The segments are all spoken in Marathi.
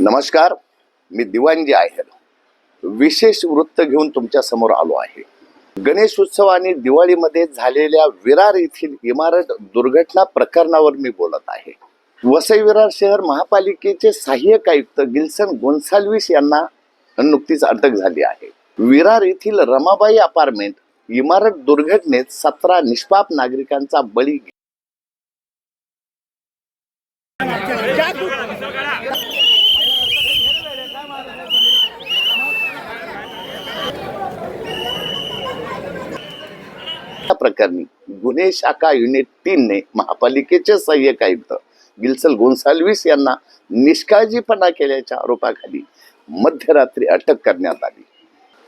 नमस्कार, मी दिवाणजी आहे. विशेष वृत्त घेऊन तुमच्या समोर आलो आहे. गणेश उत्सव आणि दिवाळीमध्ये झालेल्या विरार येथील इमारत दुर्घटना प्रकरणावर मी बोलत आहे. वसई विरार शहर महापालिकेचे सहाय्यक आयुक्त गिल्सन गोन्साल्विस यांना नुकतीच अटक झाली आहे. विरार येथील रमाबाई अपार्टमेंट इमारत दुर्घटनेत 17 निष्पाप नागरिकांचा बळी प्रकरणी गुन्हे शाखा युनिट 3 ने महापालिकेचे सहाय्यक आयुक्त गिल्सन गोन्साल्विस यांना निष्काळजीपणा केल्याच्या आरोपाखाली मध्यरात्री अटक करण्यात आली.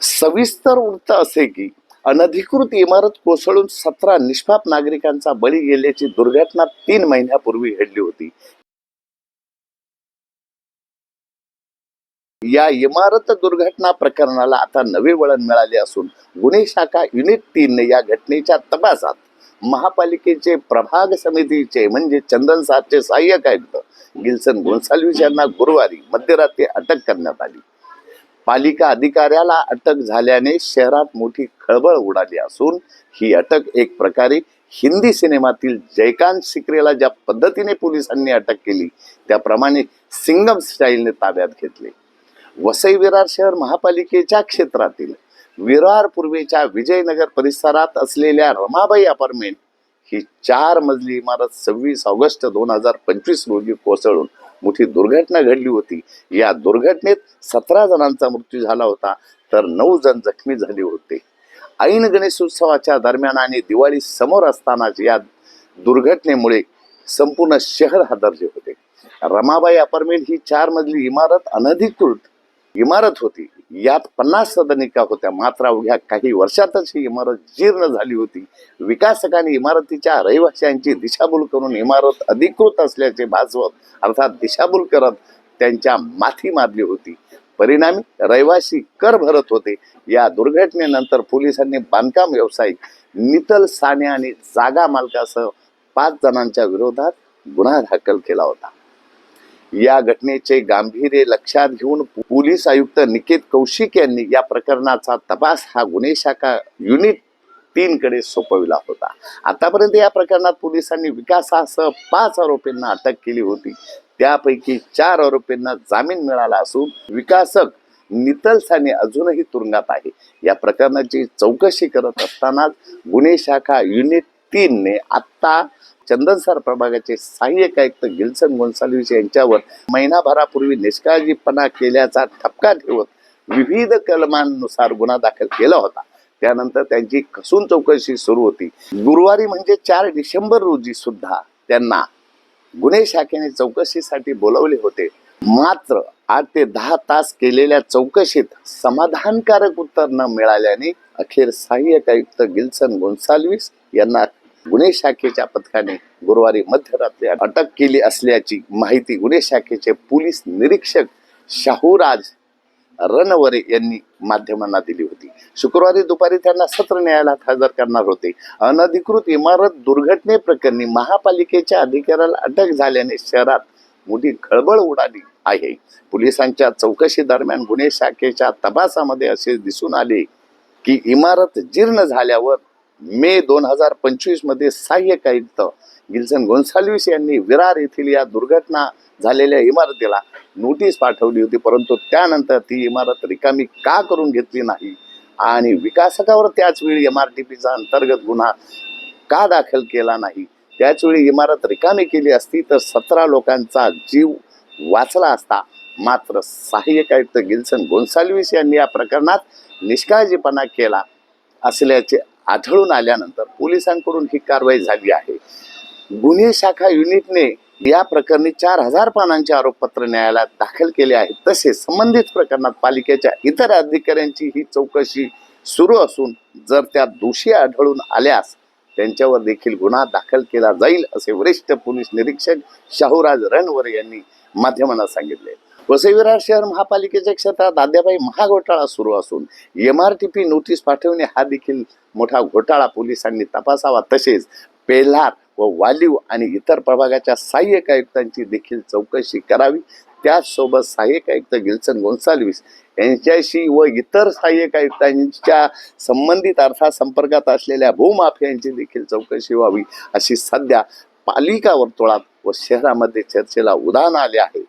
सविस्तर वृत्त असे की अनधिकृत इमारत कोसळून 17 निष्पाप नागरिकांचा बळी गेल्याची दुर्घटना 3 महिन्यापूर्वी घडली होती. या इमारत दुर्घटना प्रकरणाला आता नवे वळण मिळाले असून गुन्हे शाखा युनिट 3 ने या घटनेच्या तपासात महापालिकेचे प्रभाग समितीचे म्हणजे चंदन सारचे सहाय्यक आयुक्त गिल्सन गोन्साल्विस यांना गुरुवारी मध्यरात्री अटक करण्यात आली. पालिका अधिकाऱ्याला अटक झाल्याने शहरात मोठी खळबळ उडाली असून ही अटक एक प्रकारे हिंदी सिनेमातील जयकांत सिकरेला ज्या पद्धतीने पोलिसांनी अटक केली त्याप्रमाणे सिंगम स्टाईलने ताब्यात घेतले. वसई विरार शहर महापालिकेच्या क्षेत्रातील विरार पूर्वेच्या विजयनगर परिसरात असलेल्या रमाबाई अपार्टमेंट ही 4 मजली इमारत 26 ऑगस्ट 2025 रोजी कोसळून मोठी दुर्घटना घडली होती. या दुर्घटनेत 17 जणांचा मृत्यू झाला होता तर 9 जण जखमी झाले होते. ऐन गणेशोत्सवाच्या दरम्यान आणि दिवाळी समोर असतानाच या दुर्घटनेमुळे संपूर्ण शहर हादरले होते. रमाबाई अपार्टमेंट ही 4 मजली इमारत अनधिकृत इमारत होती. यात 50 सदनिका होत्या. मात्र अवघ्या काही वर्षातच ही इमारत जीर्ण झाली होती. विकासकांनी इमारतीच्या रहिवाशांची दिशाभूल करून इमारत अधिकृत असल्याचे भासवत अर्थात दिशाभूल करत त्यांच्या माथी मारली होती. परिणामी रहिवासी कर भरत होते. या दुर्घटनेनंतर पोलिसांनी बांधकाम व्यावसायिक नितल साने आणि जागा मालकासह 5 जणांच्या विरोधात गुन्हा दाखल केला होता. या घटनेचे गांभीर्य लक्षात घेऊन पोलीस आयुक्त निकेत कौशिक यांनी या प्रकरणाचा तपास हा गुन्हे शाखा युनिट 3 कडे सोपविला होता. आतापर्यंत या प्रकरणात पोलिसांनी विकासासह 5 आरोपींना अटक केली होती. त्यापैकी 4 आरोपींना जामीन मिळाला असून विकासक नितल साने अजूनही तुरुंगात आहे. या प्रकरणाची चौकशी करत असताना गुन्हे शाखा युनिट 3 ने आता चंदनसर प्रभागाचे सहाय्यक आयुक्त गिल्सन गोन्साल्विस यांच्यावर महिनाभरापूर्वी निष्काळजीपणा केल्याचा ठपका ठेवत विविध कलमांनुसार गुन्हा दाखल केला होता. त्यानंतर त्यांची कसून चौकशी सुरू होती. गुरुवारी म्हणजे 4 डिसेंबर रोजी सुद्धा त्यांना गुन्हे शाखेने चौकशीसाठी बोलवले होते. मात्र 8 ते 10 तास केलेल्या चौकशीत समाधानकारक उत्तर न मिळाल्याने अखेर सहाय्यक आयुक्त गिल्सन गोन्साल्विस यांना गुन्हे शाखेच्या पथकाने गुरुवारी मध्यरात्री अटक केली असल्याची माहिती गुन्हे शाखेचे पोलीस निरीक्षक शाहूराज रणवरे यांनी माध्यमांना दिली होती. शुक्रवारी दुपारी त्यांना सत्र न्यायालयात हजर करणार होते. अनधिकृत इमारत दुर्घटनेप्रकरणी महापालिकेच्या अधिकाऱ्याला अटक झाल्याने शहरात मोठी खळबळ उडाली आहे. पोलिसांच्या चौकशी दरम्यान गुन्हे शाखेच्या तपासामध्ये असे दिसून आले की इमारत जीर्ण झाल्यावर मे 2025 मध्ये सहाय्यक आयुक्त गिल्सन गोन्साल्विस यांनी विरार येथील या दुर्घटना झालेल्या इमारतीला नोटीस पाठवली होती. परंतु त्यानंतर ती इमारत रिकामी का करून घेतली नाही आणि विकासकावर त्याचवेळी MRTPचा अंतर्गत गुन्हा का दाखल केला नाही. त्याचवेळी इमारत रिकामी केली असती तर 17 लोकांचा जीव वाचला असता. मात्र सहाय्यक आयुक्त गिल्सन गोन्साल्विस यांनी या प्रकरणात निष्काळजीपणा केला असल्याचे आढळून आल्यानंतर पोलिसांकडून ही कारवाई झाली आहे. गुन्हे शाखा युनिटने या प्रकरणी 4000 पानांचे आरोपपत्र न्यायालयात दाखल केले आहे. तसेच संबंधित प्रकरणात पालिकेच्या इतर अधिकाऱ्यांची ही चौकशी सुरू असून जर त्या दोषी आढळून आल्यास त्यांच्यावर देखील गुन्हा दाखल केला जाईल असे वरिष्ठ पोलीस निरीक्षक शाहूराज रणवरे यांनी माध्यमांना सांगितले. वसई विरार शहर महापालिकेच्या क्षेत्रात अद्यापही महाघोटाळा सुरू असून MRTP नोटीस पाठवणे हा देखील मोठा घोटाळा पोलिसांनी तपासावा. तसेच पेल्हार व वालीव आणि इतर प्रभागाच्या सहाय्यक आयुक्तांची देखील चौकशी करावी. त्याचसोबत सहाय्यक आयुक्त गिल्सन गोन्साल्विस यांच्याशी व इतर सहाय्यक आयुक्तांच्या संबंधित अर्थात संपर्कात असलेल्या भूमाफियांची देखील चौकशी व्हावी अशी सध्या पालिका वर्तुळात व शहरामध्ये चर्चेला उधाण आले आहे.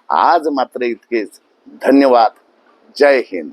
आज मात्र इतकेच. धन्यवाद. जय हिंद.